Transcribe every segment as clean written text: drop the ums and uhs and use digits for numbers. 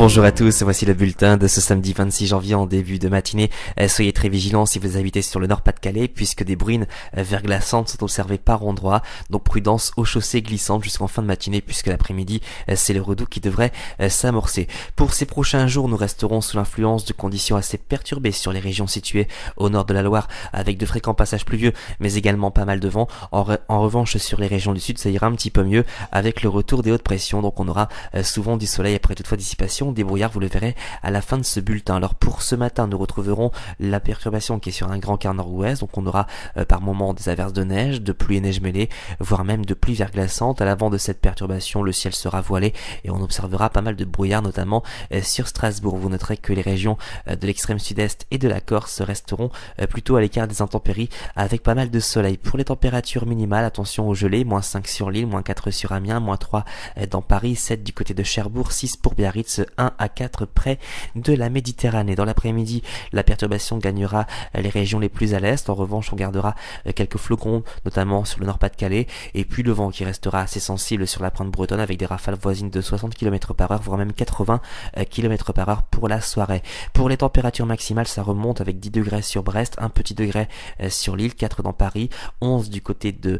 Bonjour à tous, voici le bulletin de ce samedi 26 janvier en début de matinée. Soyez très vigilants si vous habitez sur le Nord-Pas-de-Calais puisque des bruines verglaçantes sont observées par endroits. Donc prudence aux chaussées glissantes jusqu'en fin de matinée puisque l'après-midi c'est le redout qui devrait s'amorcer. Pour ces prochains jours, nous resterons sous l'influence de conditions assez perturbées sur les régions situées au nord de la Loire avec de fréquents passages pluvieux mais également pas mal de vent. En revanche sur les régions du sud ça ira un petit peu mieux avec le retour des hautes pressions. Donc on aura souvent du soleil après toutefois dissipation des brouillards, vous le verrez à la fin de ce bulletin. Alors pour ce matin, nous retrouverons la perturbation qui est sur un grand quart nord-ouest, donc on aura par moments des averses de neige, de pluie et neige mêlée, voire même de pluie verglaçante. À l'avant de cette perturbation, le ciel sera voilé et on observera pas mal de brouillard, notamment sur Strasbourg. Vous noterez que les régions de l'extrême sud-est et de la Corse resteront plutôt à l'écart des intempéries avec pas mal de soleil. Pour les températures minimales, attention aux gelées, -5 sur Lille, -4 sur Amiens, -3 dans Paris, 7 du côté de Cherbourg, 6 pour Biarritz, 1 à 4 près de la Méditerranée. Dans l'après-midi, la perturbation gagnera les régions les plus à l'est. En revanche, on gardera quelques flocons, notamment sur le Nord-Pas-de-Calais, et puis le vent qui restera assez sensible sur la pointe bretonne avec des rafales voisines de 60 km/h, voire même 80 km/h pour la soirée. Pour les températures maximales, ça remonte avec 10 degrés sur Brest, un petit degré sur Lille, 4 dans Paris, 11 du côté de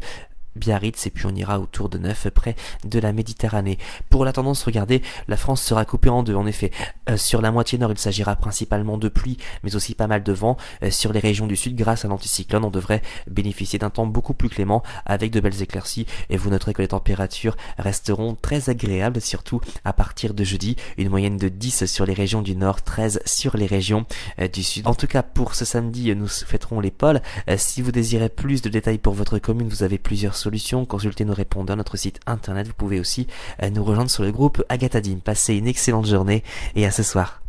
Biarritz et puis on ira autour de 9 près de la Méditerranée. Pour la tendance, regardez, la France sera coupée en deux. En effet, sur la moitié nord, il s'agira principalement de pluie, mais aussi pas mal de vent. Sur les régions du sud, grâce à l'anticyclone, on devrait bénéficier d'un temps beaucoup plus clément avec de belles éclaircies. Et vous noterez que les températures resteront très agréables, surtout à partir de jeudi. Une moyenne de 10 sur les régions du nord, 13 sur les régions du sud. En tout cas, pour ce samedi, nous fêterons les pôles. Si vous désirez plus de détails pour votre commune, vous avez plusieurs solutions, consultez nos répondeurs, notre site internet. Vous pouvez aussi nous rejoindre sur le groupe Agathadim. Passez une excellente journée et à ce soir.